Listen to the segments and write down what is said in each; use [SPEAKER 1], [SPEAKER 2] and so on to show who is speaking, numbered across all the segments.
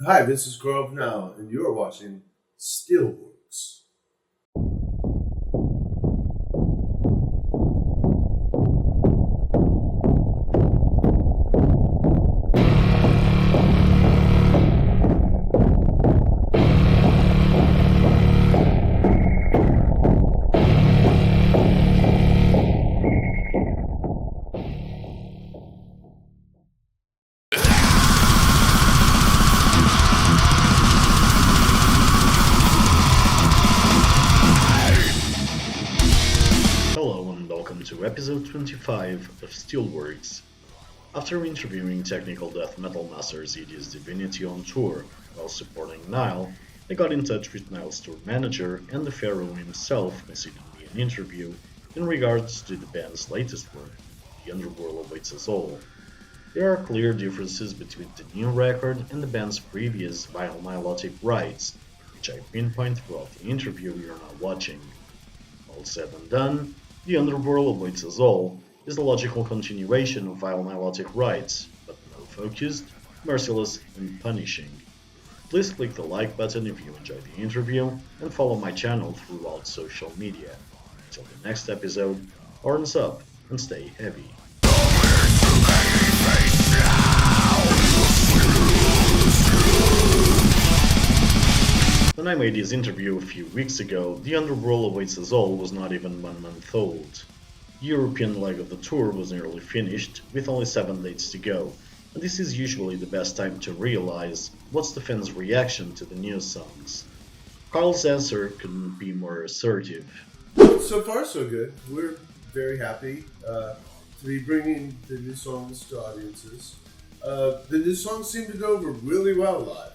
[SPEAKER 1] Hi, this is Karl now, and you're watching Steelworks.
[SPEAKER 2] Hello and welcome to episode 25 of Steelworks. After interviewing technical death metal master ZD's Divinity on tour while supporting Nile, I got in touch with Nile's tour manager and the Pharaoh himself considering me an interview in regards to the band's latest work, The Underworld Awaits Us All. There are clear differences between the new record and the band's previous vinyl nilotic rights, which I pinpoint throughout the interview you're now watching. All said and done, The Underworld Awaits Us All is the logical continuation of Vile Nilotic Rights, but more focused, merciless, and punishing. Please click the like button if you enjoyed the interview, and follow my channel throughout social media. Until the next episode, horns up and stay heavy. When I made this interview a few weeks ago, The Underworld Awaits Us All was not even 1 month old. The European leg of the tour was nearly finished, with only 7 dates to go, and this is usually the best time to realize what's the fans' reaction to the new songs. Karl's answer couldn't be more assertive.
[SPEAKER 1] So far, so good. We're very happy to be bringing the new songs to audiences. The new songs seem to go over really well live.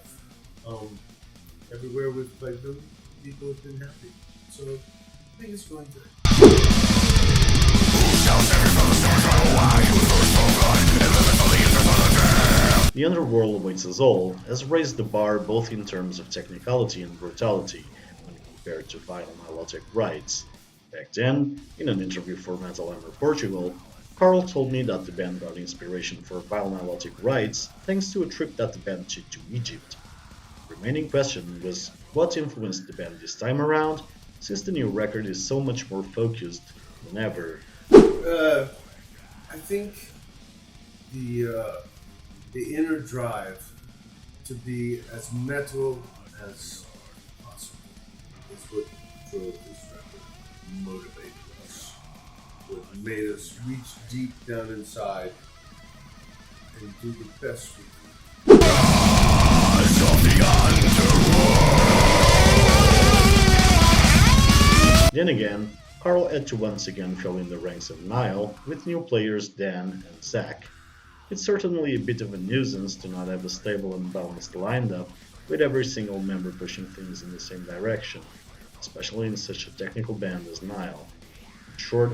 [SPEAKER 1] Everywhere we've played them, people have been happy. So I think it's going good.
[SPEAKER 2] The Underworld Awaits Us All has raised the bar both in terms of technicality and brutality when compared to Vinyl Nilotic Rights. Back then, in an interview for Metal Hammer Portugal, Karl told me that the band got inspiration for Vinyl Nilotic Rights thanks to a trip that the band took to Egypt. The remaining question was what influenced the band this time around, since the new record is so much more focused than ever.
[SPEAKER 1] I think the inner drive to be as metal as possible is what drove this record, motivated us, what made us reach deep down inside and do the best we can.
[SPEAKER 2] Then again, Karl had to once again fill in the ranks of Nile with new players Dan and Zach. It's certainly a bit of a nuisance to not have a stable and balanced lineup with every single member pushing things in the same direction, especially in such a technical band as Nile. In short,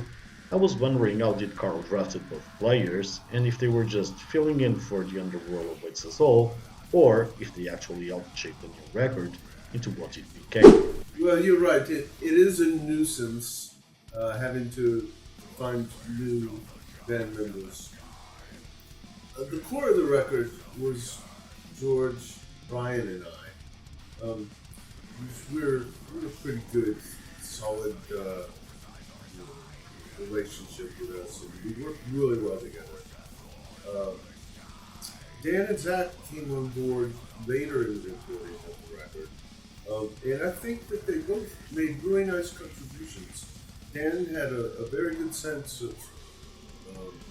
[SPEAKER 2] I was wondering how did Karl drafted both players and if they were just filling in for The Underworld Awaits Us All, or if they actually helped shape the new record into what it became.
[SPEAKER 1] Well, you're right. It is a nuisance having to find new band members. The core of the record was George, Brian, and I. We're a pretty good, solid relationship with us, and we work really well together. Dan and Zach came on board later in the recording of the record, and I think that they both made really nice contributions. Dan had a very good sense of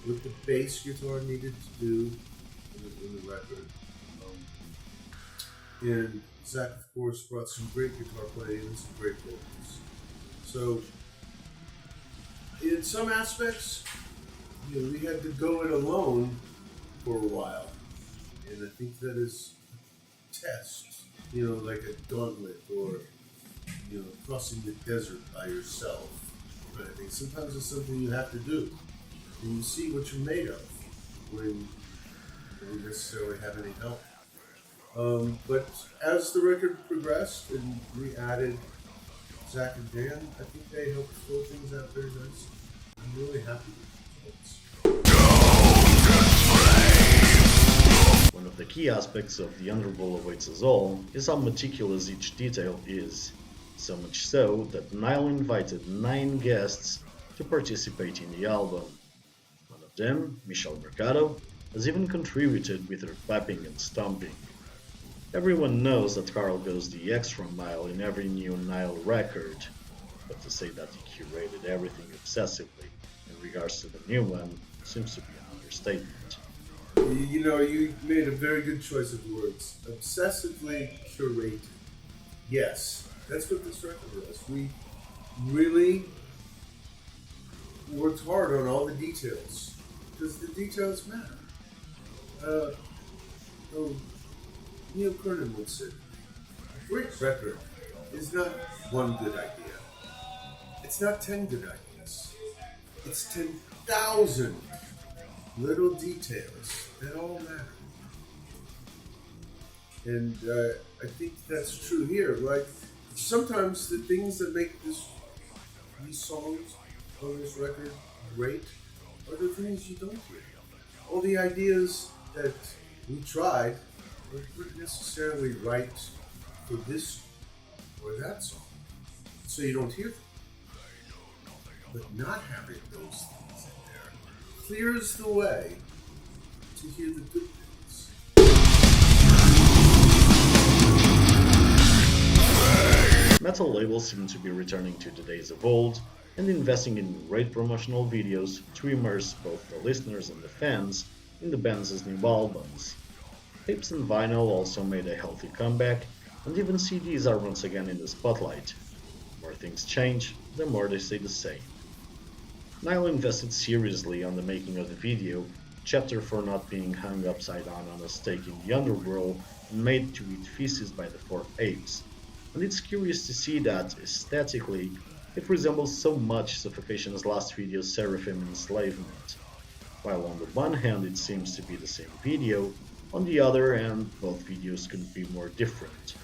[SPEAKER 1] what the bass guitar needed to do in the record. And Zach, of course, brought some great guitar playing and some great vocals. So, in some aspects, we had to go it alone for a while. And I think that is a test, like a gauntlet or, crossing the desert by yourself. But I think sometimes it's something you have to do. And you see what you're made of when you don't necessarily have any help. But as the record progressed and we added Zach and Dan, I think they helped fill things out very nicely. I'm really happy with the results.
[SPEAKER 2] One of the key aspects of The Underworld Awaits Us All is how meticulous each detail is, so much so that Nile invited 9 guests to participate in the album. One of them, Michelle Mercado, has even contributed with her clapping and stomping. Everyone knows that Karl goes the extra mile in every new Nile record, but to say that he curated everything obsessively in regards to the new one seems to be an understatement.
[SPEAKER 1] You know, you made a very good choice of words. Obsessively curated. Yes, that's what this record was. We really worked hard on all the details because the details matter. Oh, Neil Kernan would say, a great record is not one good idea. It's not 10 good ideas. It's 10,000 little details that all matter. And I think that's true here. Like, sometimes the things that make these songs on this record great are the things you don't hear. All the ideas that we tried weren't necessarily right for this or that song, so you don't hear them. But not having those things in there clears the way to hear the good things.
[SPEAKER 2] Metal labels seem to be returning to the days of old and investing in great promotional videos to immerse both the listeners and the fans in the band's new albums. Tapes and vinyl also made a healthy comeback, and even CDs are once again in the spotlight. The more things change, the more they stay the same. Nile invested seriously on the making of the video, chapter for not being hung upside down on a stake in the underworld and made to eat feces by the 4 apes. And it's curious to see that, aesthetically, it resembles so much Suffocation's last video Seraphim Enslavement. While on the one hand it seems to be the same video, on the other hand both videos couldn't be more different.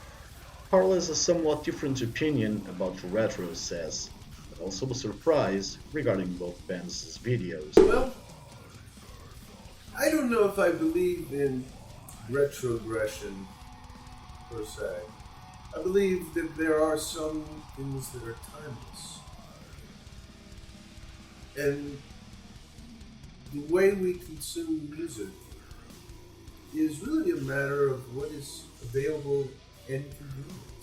[SPEAKER 2] Karl has a somewhat different opinion about the retro says, but also a surprise regarding both bands' videos.
[SPEAKER 1] Well, I don't know if I believe in retrogression per se. I believe that there are some things that are timeless. And the way we consume music is really a matter of what is available and convenient.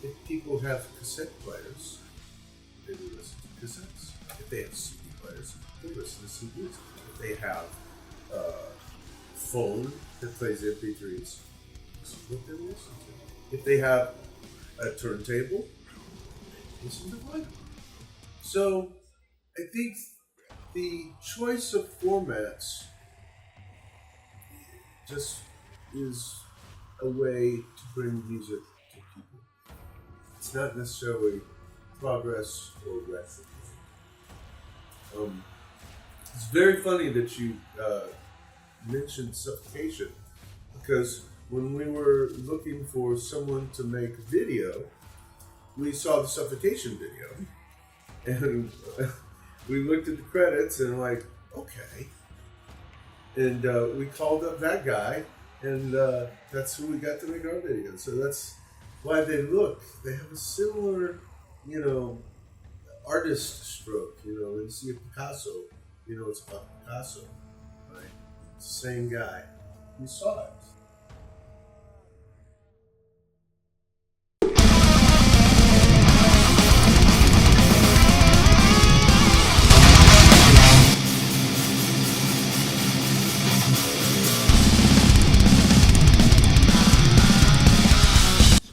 [SPEAKER 1] If people have cassette players, they will listen to cassettes. If they have CD players, they listen to CDs. If they have a phone that plays MP3s, this is what they listen to. If they have a turntable, listen to vinyl. So I think the choice of formats just is a way to bring music to people. It's not necessarily progress or retro. It's very funny that you mentioned Suffocation, because when we were looking for someone to make video, we saw the Suffocation video, and we looked at the credits and like, okay. And we called up that guy, and that's who we got to make our video. So that's why they have a similar, artist stroke. When you see a Picasso, it's about Picasso, right? It's the same guy. We saw it.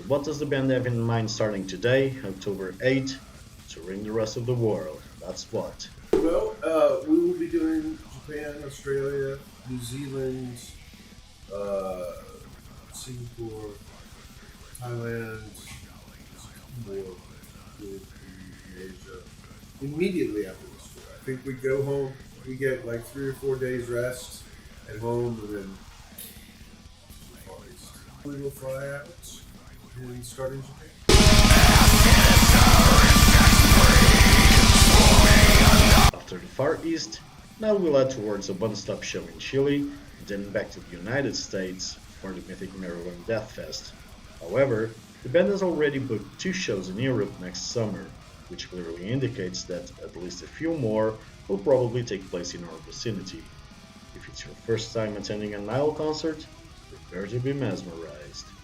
[SPEAKER 2] What does the band have in mind starting today, October 8th, touring the rest of the world? That's what.
[SPEAKER 1] Well, we will be doing Japan, Australia, New Zealand, Singapore, Thailand, more in Asia. Immediately after this tour, I think we go home, we get like 3 or 4 days rest at home, and then we will fly out and start in Japan.
[SPEAKER 2] After the Far East, Now we'll head towards a one-stop show in Chile, and then back to the United States for the mythic Maryland Death Fest. However, the band has already booked two shows in Europe next summer, which clearly indicates that at least a few more will probably take place in our vicinity. If it's your first time attending a Nile concert, prepare to be mesmerized.